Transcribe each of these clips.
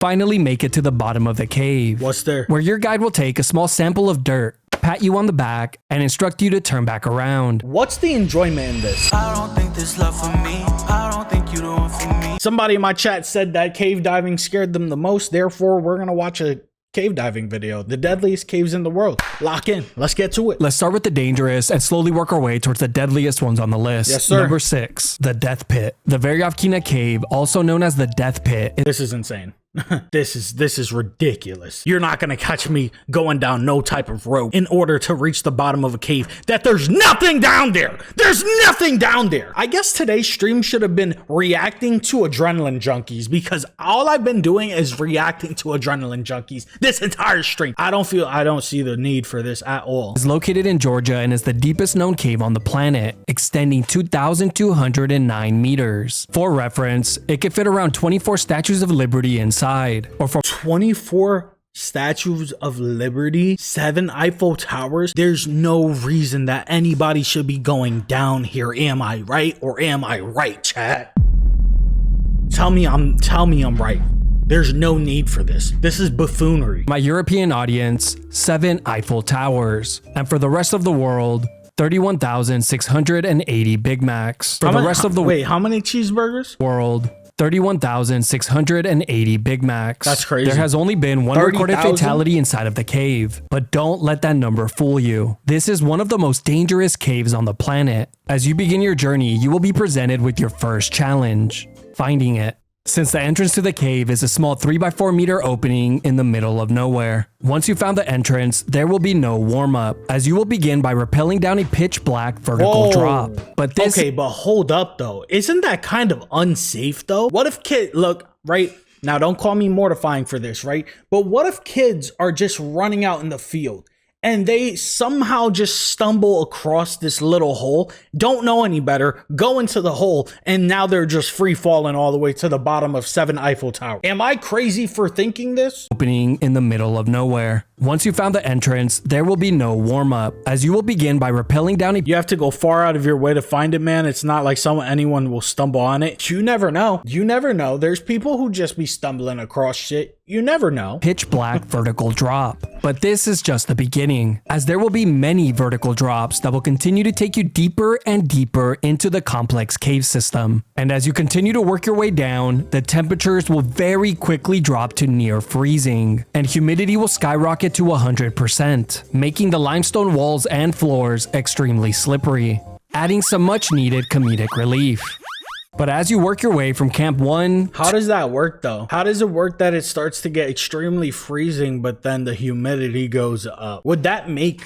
finally make it to the bottom of the cave. What's there? Where your guide will take a small sample of dirt, pat you on the back, and instruct you to turn back around. What's the enjoyment in this? I don't think this love for me. I don't think you the one for me. Somebody in my chat said that cave diving scared them the most. Therefore, we're gonna watch a cave diving video. The deadliest caves in the world. Lock in. Let's get to it. Let's start with the dangerous and slowly work our way towards the deadliest ones on the list. Yes, sir. Number 6, the Death Pit. The Veryovkina Cave, also known as the Death Pit. This is insane. This is ridiculous. You're not gonna catch me going down no type of road in order to reach the bottom of a cave that there's nothing down there. There's nothing down there. I guess today's stream should have been reacting to adrenaline junkies, because all I've been doing is reacting to adrenaline junkies this entire stream. I don't see the need for this at all. Is located in Georgia and is the deepest known cave on the planet, extending 2,209 meters. For reference, it could fit around 24 statues of liberty inside. Or for 24 statues of liberty, 7 Eiffel Towers. There's no reason that anybody should be going down here. Am I right, or am I right, chat? Tell me I'm right. There's no need for this. This is buffoonery. my European audience, 7 Eiffel Towers. And for the rest of the world, 31,680 Big Macs. For the rest of the wait, how many cheeseburgers? world, 31,680 Big Macs. That's crazy. There has only been one 30,000? recorded fatality inside of the cave, but don't let that number fool you. This is one of the most dangerous caves on the planet. As you begin your journey, you will be presented with your first challenge, finding it. Since the entrance to the cave is a small 3x4 meter opening in the middle of nowhere. Once you found the entrance, there will be no warm-up, as you will begin by rappelling down a pitch black vertical drop. But this— Okay, but hold up though. Isn't that kind of unsafe though? What if look, right now, don't call me mortifying for this, right? But what if kids are just running out in the field and they somehow just stumble across this little hole, don't know any better, go into the hole, and now they're just free falling all the way to the bottom of 7 Eiffel Tower? Am I crazy for thinking this? opening in the middle of nowhere. Once you found the entrance, there will be no warm-up, as you will begin by rappelling down a You have to go far out of your way to find it, man. It's not like anyone will stumble on it. You never know. You never know. There's people who just be stumbling across shit. You never know. pitch black vertical drop. But this is just the beginning, as there will be many vertical drops that will continue to take you deeper and deeper into the complex cave system. And as you continue to work your way down, the temperatures will very quickly drop to near freezing, and humidity will skyrocket to 100%, making the limestone walls and floors extremely slippery, adding some much needed comedic relief. But as you work your way from Camp 1, How does that work though? How does it work that it starts to get extremely freezing, but then the humidity goes up? Would that make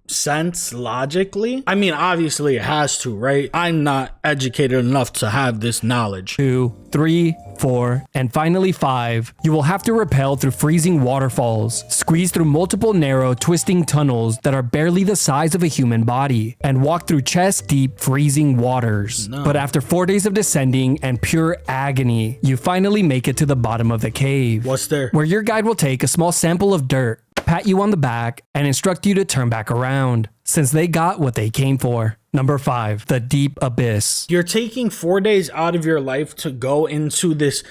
sense logically? I mean, obviously it has to, right? I'm not educated enough to have this knowledge. 2, 3, 4, and finally 5, you will have to rappel through freezing waterfalls, squeeze through multiple narrow, twisting tunnels that are barely the size of a human body, and walk through chest-deep freezing waters. No. But after 4 days of descending and pure agony, you finally make it to the bottom of the cave. What's there? Where your guide will take a small sample of dirt, pat you on the back, and instruct you to turn back around, since they got what they came for. Number 5, the Deep Abyss. You're taking 4 days out of your life to go into this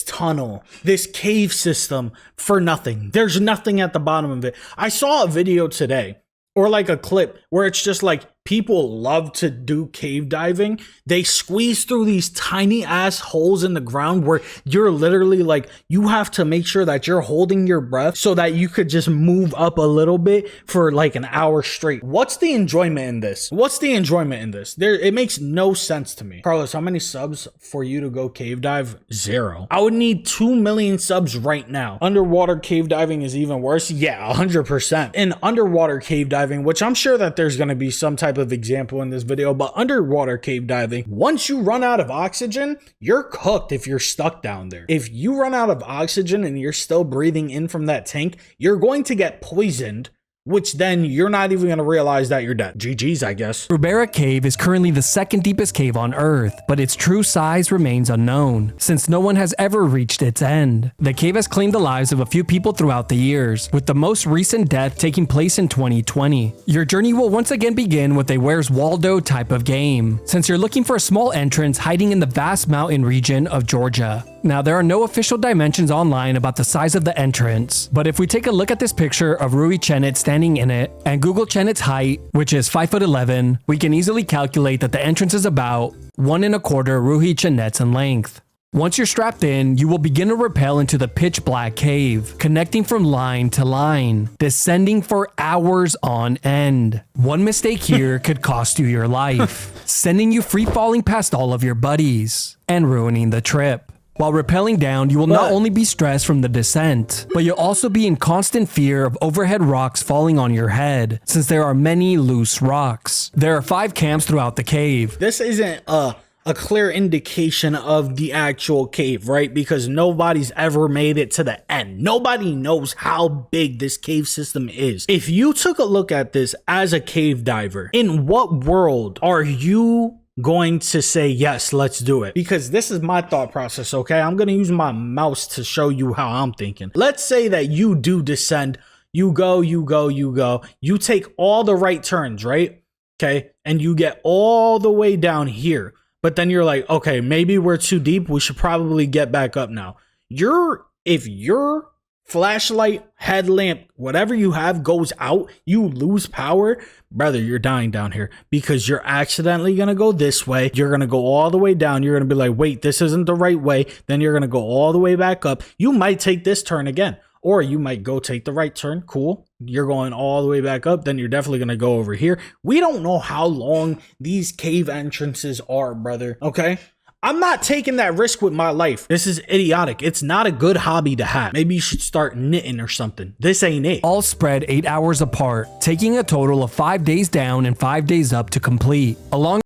tunnel, this cave system for nothing. There's nothing at the bottom of it. I saw a video today, or like a clip, where it's just like people love to do cave diving. They squeeze through these tiny ass holes in the ground where you're literally like, you have to make sure that you're holding your breath so that you could just move up a little bit for like an hour straight. What's the enjoyment in this? What's the enjoyment in this? It makes no sense to me. Carlos, how many subs for you to go cave dive? 0. I would need 2 million subs right now. Underwater cave diving is even worse. Yeah, 100%. In underwater cave diving, which I'm sure that there's going to be some type of example in this video, but underwater cave diving, once you run out of oxygen, you're cooked if you're stuck down there. If you run out of oxygen and you're still breathing in from that tank, you're going to get poisoned, which then you're not even going to realize that you're dead. GG's, I guess. Rubera Cave is currently the second deepest cave on Earth, but its true size remains unknown, since no one has ever reached its end. The cave has claimed the lives of a few people throughout the years, with the most recent death taking place in 2020. Your journey will once again begin with a Where's Waldo type of game, since you're looking for a small entrance hiding in the vast mountain region of Georgia. Now, there are no official dimensions online about the size of the entrance, but if we take a look at this picture of Rui Chenet standing in it and Google Chenet's height, which is 5'11", we can easily calculate that the entrance is about 1¼ Rui Chenets in length. Once you're strapped in, you will begin to rappel into the pitch black cave, connecting from line to line, descending for hours on end. One mistake here could cost you your life, sending you free falling past all of your buddies, and ruining the trip. While rappelling down, you will not only be stressed from the descent, but you'll also be in constant fear of overhead rocks falling on your head, since there are many loose rocks. There are 5 camps throughout the cave. This isn't a clear indication of the actual cave, right? Because nobody's ever made it to the end. Nobody knows how big this cave system is. If you took a look at this as a cave diver, in what world are you going to say, yes, let's do it? Because this is my thought process, okay? I'm going to use my mouse to show you how I'm thinking. Let's say that you do descend. You go, you take all the right turns, right? Okay. And you get all the way down here. But then you're like, okay, maybe we're too deep. We should probably get back up now. If your flashlight, headlamp, whatever you have goes out, you lose power, brother, you're dying down here because you're accidentally going to go this way. You're going to go all the way down. You're going to be like, wait, this isn't the right way. Then you're going to go all the way back up. You might take this turn again, or you might go take the right turn. Cool. You're going all the way back up. Then you're definitely going to go over here. We don't know how long these cave entrances are, brother. Okay. I'm not taking that risk with my life. This is idiotic. It's not a good hobby to have. Maybe you should start knitting or something. This ain't it. All spread 8 hours apart, taking a total of 5 days down and 5 days up to complete.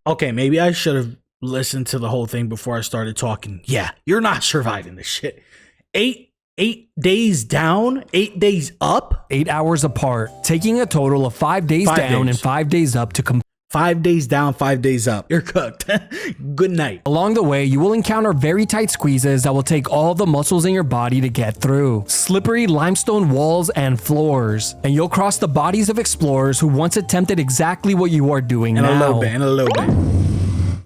Okay, maybe I should have listened to the whole thing before I started talking. Yeah, you're not surviving this shit. 8 days down, 8 days up, 8 hours apart, taking a total of 5 days down and 5 days up to complete. 5 days down, 5 days up. You're cooked. Good night. Along the way, you will encounter very tight squeezes that will take all the muscles in your body to get through. Slippery limestone walls and floors. And you'll cross the bodies of explorers who once attempted exactly what you are doing now. In a little bit.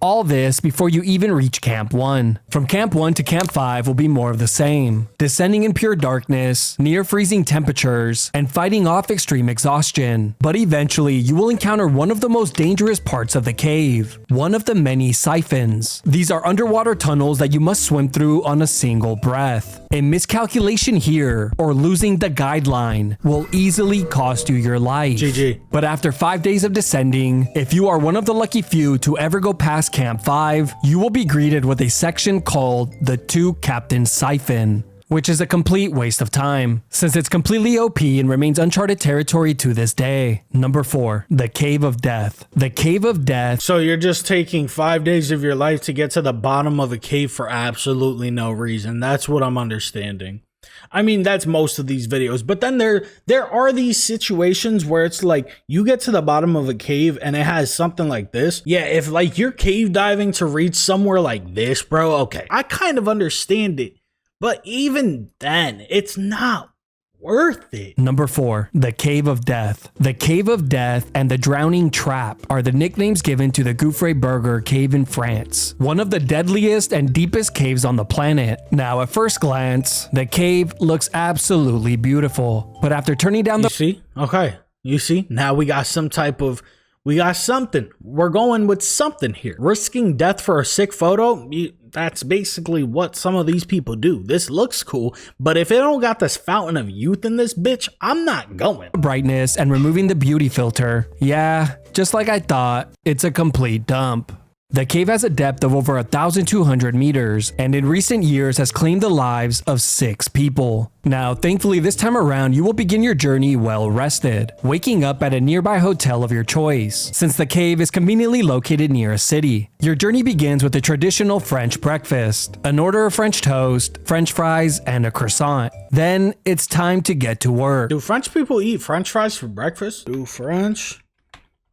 All this before you even reach Camp 1. From Camp 1 to Camp 5 will be more of the same. Descending in pure darkness, near freezing temperatures, and fighting off extreme exhaustion. But eventually, you will encounter one of the most dangerous parts of the cave. One of the many siphons. These are underwater tunnels that you must swim through on a single breath. A miscalculation here, or losing the guideline, will easily cost you your life. GG. But after 5 days of descending, if you are one of the lucky few to ever go past Camp 5, you will be greeted with a section called the 2 Captain Siphon, which is a complete waste of time, since it's completely OP and remains uncharted territory to this day. Number 4, the Cave of Death. The Cave of Death. So you're just taking 5 days of your life to get to the bottom of a cave for absolutely no reason. That's what I'm understanding. I mean, that's most of these videos, but then there are these situations where it's like you get to the bottom of a cave and it has something like this. Yeah, if like you're cave diving to reach somewhere like this, bro, okay, I kind of understand it, but even then, it's not worth it. Number 4, the Cave of Death. The Cave of Death and the Drowning Trap are the nicknames given to the Gouffre Berger cave in France, one of the deadliest and deepest caves on the planet. Now, at first glance, the cave looks absolutely beautiful, but after turning down the— You see? Okay. You see? Now we got something. We're going with something here. Risking death for a sick photo? That's basically what some of these people do. This looks cool, but if it don't got this fountain of youth in this bitch, I'm not going. brightness and removing the beauty filter. Yeah, just like I thought, it's a complete dump. The cave has a depth of over 1,200 meters, and in recent years has claimed the lives of 6 people. Now, thankfully this time around you will begin your journey well rested, waking up at a nearby hotel of your choice, since the cave is conveniently located near a city. Your journey begins with a traditional French breakfast, an order of French toast, French fries, and a croissant. Then it's time to get to work. Do French people eat French fries for breakfast? Do French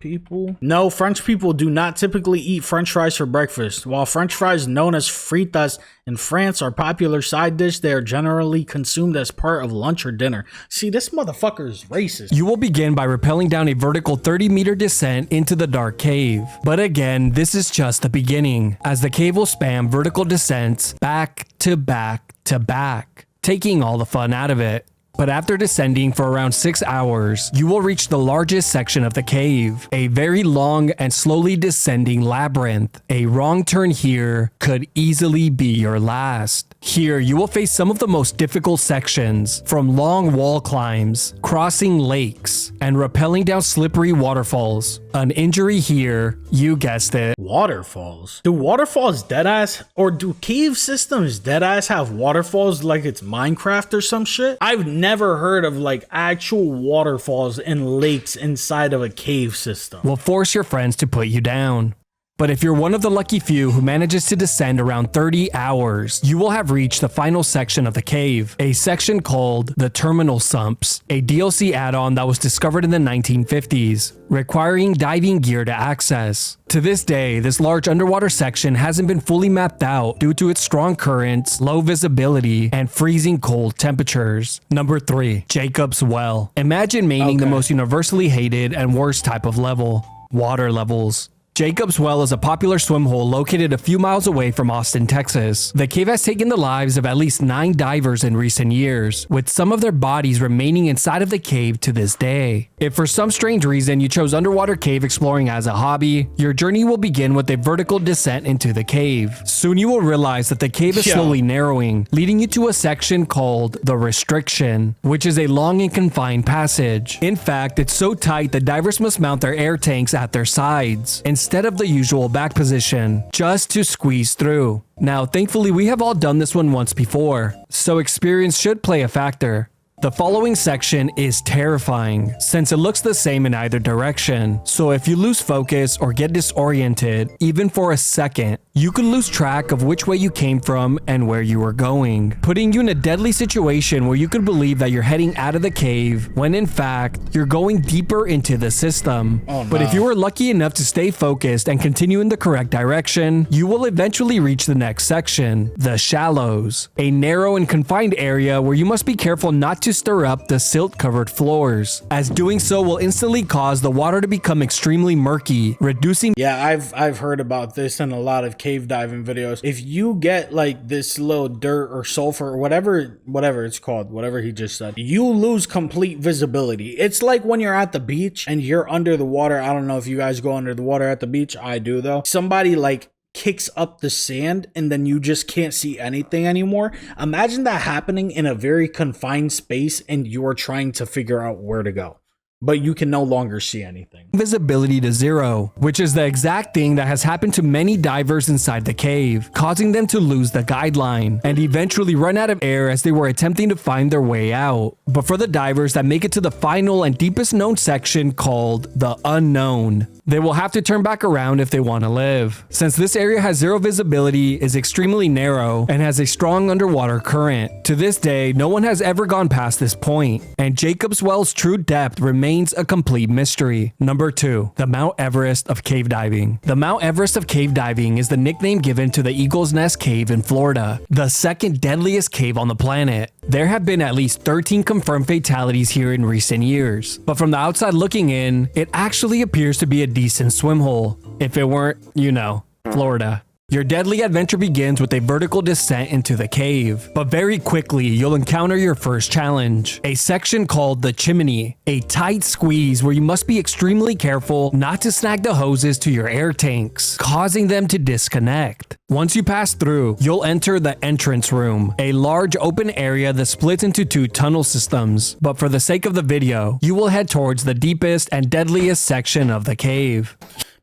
people? No, French people do not typically eat French fries for breakfast. While French fries known as fritas in France are a popular side dish, they are generally consumed as part of lunch or dinner. See, this motherfucker is racist. You will begin by rappelling down a vertical 30-meter descent into the dark cave. But again, this is just the beginning, as the cave will span vertical descents back to back to back, taking all the fun out of it. But after descending for around 6 hours, you will reach the largest section of the cave, a very long and slowly descending labyrinth. A wrong turn here could easily be your last. Here, you will face some of the most difficult sections, from long wall climbs, crossing lakes, and rappelling down slippery waterfalls. An injury here, you guessed it. Waterfalls? Do waterfalls deadass? Or do cave systems deadass have waterfalls like it's Minecraft or some shit? I've never heard of like actual waterfalls and lakes inside of a cave system. Will force your friends to put you down. But if you're one of the lucky few who manages to descend around 30 hours, you will have reached the final section of the cave, a section called the Terminal Sumps, a DLC add-on that was discovered in the 1950s, requiring diving gear to access. To this day, this large underwater section hasn't been fully mapped out due to its strong currents, low visibility, and freezing cold temperatures. Number 3. Jacob's Well. Imagine maining the most universally hated and worst type of level, water levels. Jacob's Well is a popular swim hole located a few miles away from Austin, Texas. The cave has taken the lives of at least 9 divers in recent years, with some of their bodies remaining inside of the cave to this day. If for some strange reason you chose underwater cave exploring as a hobby, your journey will begin with a vertical descent into the cave. Soon you will realize that the cave is slowly narrowing, leading you to a section called the Restriction, which is a long and confined passage. In fact, it's so tight that divers must mount their air tanks at their sides, instead of the usual back position, just to squeeze through. Now, thankfully, we have all done this one once before, so experience should play a factor. The following section is terrifying, since it looks the same in either direction, so if you lose focus or get disoriented, even for a second, you could lose track of which way you came from and where you were going, putting you in a deadly situation where you could believe that you're heading out of the cave, when in fact, you're going deeper into the system. But if you were lucky enough to stay focused and continue in the correct direction, you will eventually reach the next section, the Shallows, a narrow and confined area where you must be careful not to stir up the silt-covered floors, as doing so will instantly cause the water to become extremely murky, reducing— Yeah, I've heard about this in a lot of cave diving videos. If you get like this little dirt or sulfur or whatever it's called, whatever he just said, you lose complete visibility. It's like when you're at the beach and you're under the water. I don't know if you guys go under the water at the beach. I do though. Somebody like kicks up the sand and then you just can't see anything anymore. Imagine that happening in a very confined space and you're trying to figure out where to go, but you can no longer see anything. Visibility to zero, which is the exact thing that has happened to many divers inside the cave, causing them to lose the guideline and eventually run out of air as they were attempting to find their way out. But for the divers that make it to the final and deepest known section called the Unknown, they will have to turn back around if they want to live, since this area has zero visibility, is extremely narrow, and has a strong underwater current. To this day, no one has ever gone past this point, and Jacob's Well's true depth remains a complete mystery. Number 2. The Mount Everest of cave diving. The Mount Everest of cave diving is the nickname given to the Eagle's Nest Cave in Florida, the second deadliest cave on the planet. There have been at least 13 confirmed fatalities here in recent years, but from the outside looking in, it actually appears to be a decent swim hole, if it weren't, you know, Florida. Your deadly adventure begins with a vertical descent into the cave, but very quickly you'll encounter your first challenge, a section called the Chimney, a tight squeeze where you must be extremely careful not to snag the hoses to your air tanks, causing them to disconnect. Once you pass through, you'll enter the entrance room, a large open area that splits into 2 tunnel systems, but for the sake of the video, you will head towards the deepest and deadliest section of the cave.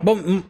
But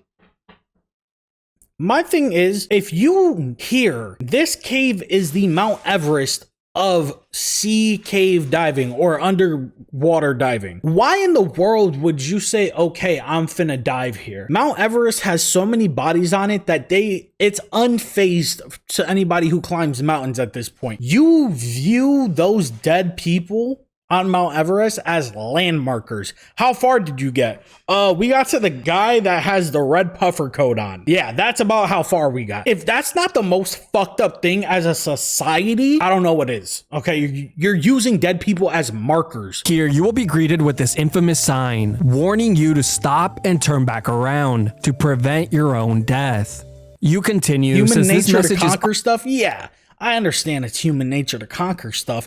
my thing is, if you hear this cave is the Mount Everest of sea cave diving or underwater diving, why in the world would you say, okay, I'm finna dive here? Mount Everest has so many bodies on it that it's unfazed to anybody who climbs mountains at this point. You view those dead people on Mount Everest as landmarkers. How far did you get? We got to the guy that has the red puffer coat on. Yeah, that's about how far we got. If that's not the most fucked up thing as a society, I don't know what is. Okay, you're using dead people as markers. Here, you will be greeted with this infamous sign warning you to stop and turn back around to prevent your own death. You continue. Human Says this nature to message is conquer stuff? Yeah, I understand it's human nature to conquer stuff.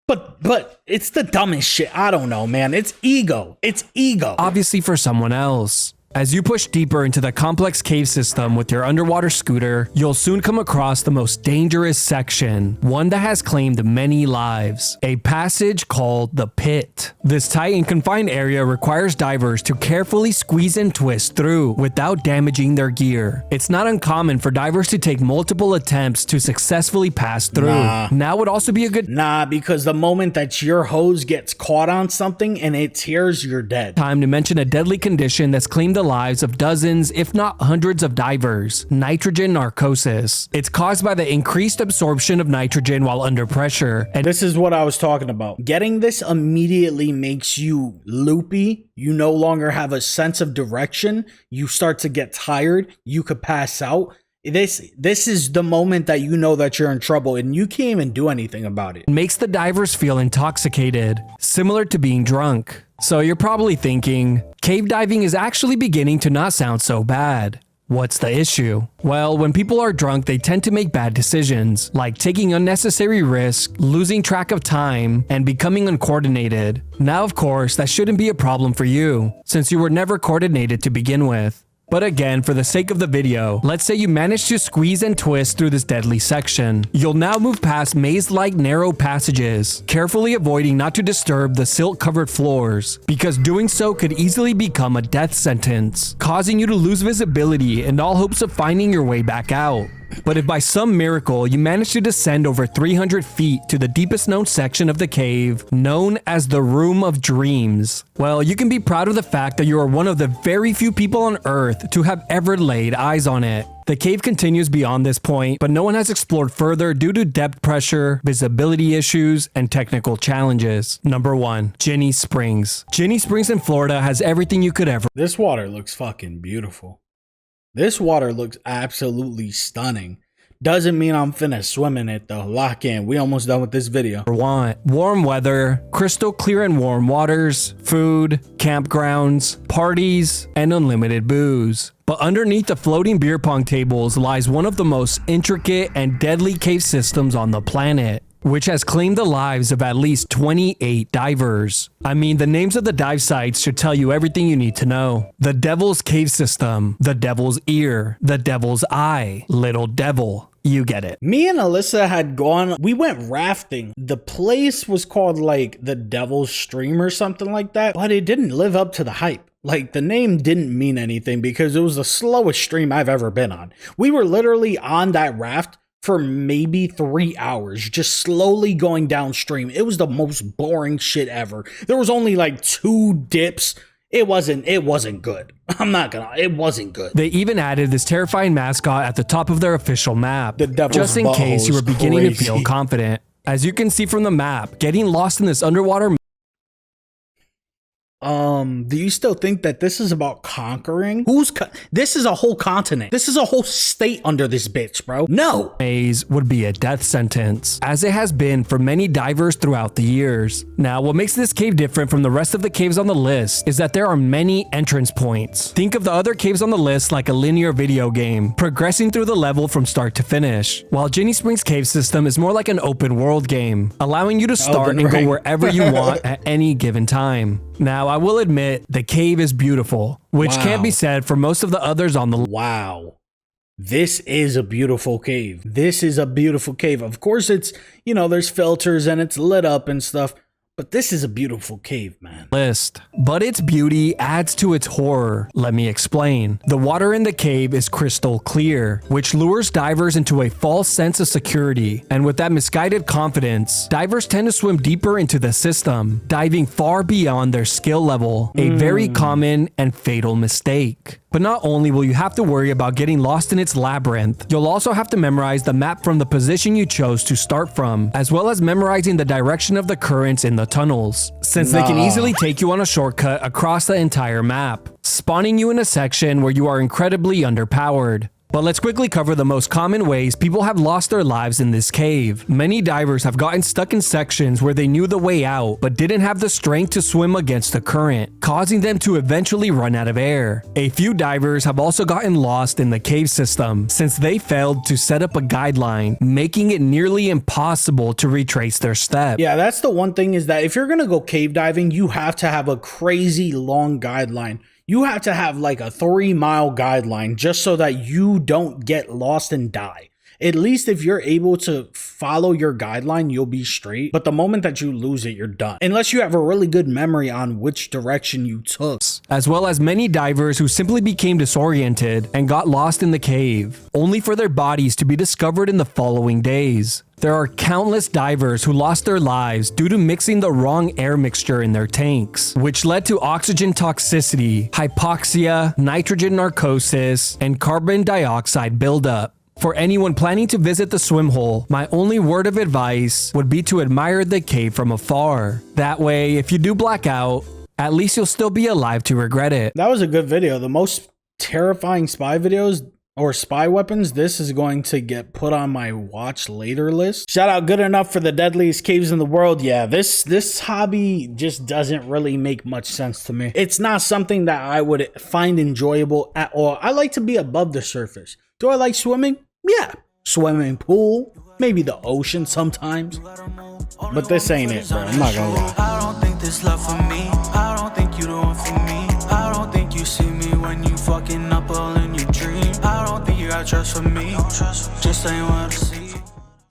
But it's the dumbest shit. I don't know, man. It's ego. It's ego. obviously for someone else. As you push deeper into the complex cave system with your underwater scooter, you'll soon come across the most dangerous section, one that has claimed many lives, a passage called the Pit. This tight and confined area requires divers to carefully squeeze and twist through without damaging their gear. It's not uncommon for divers to take multiple attempts to successfully pass through. Now would also be a good Nah, because the moment that your hose gets caught on something and it tears, you're dead. time to mention a deadly condition that's claimed the lives of dozens, if not hundreds of divers, nitrogen narcosis. It's caused by the increased absorption of nitrogen while under pressure, and This is what I was talking about. Getting this immediately makes you loopy. You no longer have a sense of direction. You start to get tired. You could pass out. This is the moment that you know that you're in trouble and you can't even do anything about it. makes the divers feel intoxicated, similar to being drunk. So you're probably thinking, cave diving is actually beginning to not sound so bad. What's the issue? Well, when people are drunk, they tend to make bad decisions, like taking unnecessary risks, losing track of time, and becoming uncoordinated. Now, of course, that shouldn't be a problem for you, since you were never coordinated to begin with. But again, for the sake of the video, let's say you manage to squeeze and twist through this deadly section. You'll now move past maze-like narrow passages, carefully avoiding not to disturb the silt-covered floors, because doing so could easily become a death sentence, causing you to lose visibility and all hopes of finding your way back out. But if by some miracle you manage to descend over 300 feet to the deepest known section of the cave, known as the Room of Dreams, well, you can be proud of the fact that you are one of the very few people on Earth to have ever laid eyes on it. The cave continues beyond this point, but no one has explored further due to depth pressure, visibility issues, and technical challenges. Number 1. Ginny Springs. Ginny Springs in Florida has everything you could ever This water looks fucking beautiful. This water looks absolutely stunning. Doesn't mean I'm finna swim in it though. Lock in. We almost done with this video. want. Warm weather, crystal clear and warm waters, food, campgrounds, parties, and unlimited booze. But underneath the floating beer pong tables lies one of the most intricate and deadly cave systems on the planet, which has claimed the lives of at least 28 divers. I mean, the names of the dive sites should tell you everything you need to know. The Devil's Cave System, the Devil's Ear, the Devil's Eye, Little Devil. You get it. Me and Alyssa had gone, we went rafting. The place was called like the Devil's Stream or something like that, but it didn't live up to the hype. Like the name didn't mean anything because it was the slowest stream I've ever been on. We were literally on that raft for maybe 3 hours, just slowly going downstream. It was the most boring shit ever. There was only like 2 dips. It wasn't good. It wasn't good. They even added this terrifying mascot at the top of their official map, The Devil's just in case you were Butthole is beginning to crazy. feel confident. As you can see from the map, getting lost in this underwater Do you still think that this is about conquering? This is a whole continent. This is a whole state under this bitch, bro. No. maze would be a death sentence, as it has been for many divers throughout the years. Now, what makes this cave different from the rest of the caves on the list is that there are many entrance points. Think of the other caves on the list like a linear video game, progressing through the level from start to finish, while Ginny Springs cave system is more like an open world game, allowing you to start Elden and go Ring. wherever you want at any given time. Now, I will admit, the cave is beautiful, which can't be Wow. said for most of the others on the list. Wow. This is a beautiful cave. This is a beautiful cave. Of course, it's, there's filters and it's lit up and stuff, but this is a beautiful cave, man. But its beauty adds to its horror. Let me explain. The water in the cave is crystal clear, which lures divers into a false sense of security. And with that misguided confidence, divers tend to swim deeper into the system, diving far beyond their skill level, a very common and fatal mistake. But not only will you have to worry about getting lost in its labyrinth, you'll also have to memorize the map from the position you chose to start from, as well as memorizing the direction of the currents in the tunnels, since they can easily take you on a shortcut across the entire map, spawning you in a section where you are incredibly underpowered. But let's quickly cover the most common ways people have lost their lives in this cave. Many divers have gotten stuck in sections where they knew the way out, but didn't have the strength to swim against the current, causing them to eventually run out of air. A few divers have also gotten lost in the cave system, since they failed to set up a guideline, making it nearly impossible to retrace their steps. Yeah, that's the one thing, is that if you're gonna go cave diving, you have to have a crazy long guideline. You have to have like a 3-mile guideline just so that you don't get lost and die. At least if you're able to follow your guideline, you'll be straight. But the moment that you lose it, you're done. Unless you have a really good memory on which direction you took. As well as many divers who simply became disoriented and got lost in the cave, only for their bodies to be discovered in the following days. There are countless divers who lost their lives due to mixing the wrong air mixture in their tanks, which led to oxygen toxicity, hypoxia, nitrogen narcosis, and carbon dioxide buildup. For anyone planning to visit the swim hole, my only word of advice would be to admire the cave from afar. That way, if you do black out, at least you'll still be alive to regret it. That was a good video. The most terrifying spy videos or spy weapons, this is going to get put on my watch later list. Shout out Good Enough for the deadliest caves in the world. Yeah, this hobby just doesn't really make much sense to me. It's not something that I would find enjoyable at all. I like to be above the surface. Do I like swimming? Yeah, swimming pool, maybe the ocean sometimes. But this ain't it, bro. I'm not gonna lie. I don't think this love for me. I don't think you the one for me. I don't think you see me when you fucking up all in your dream. I don't think you got trust for me. Just ain't what I see.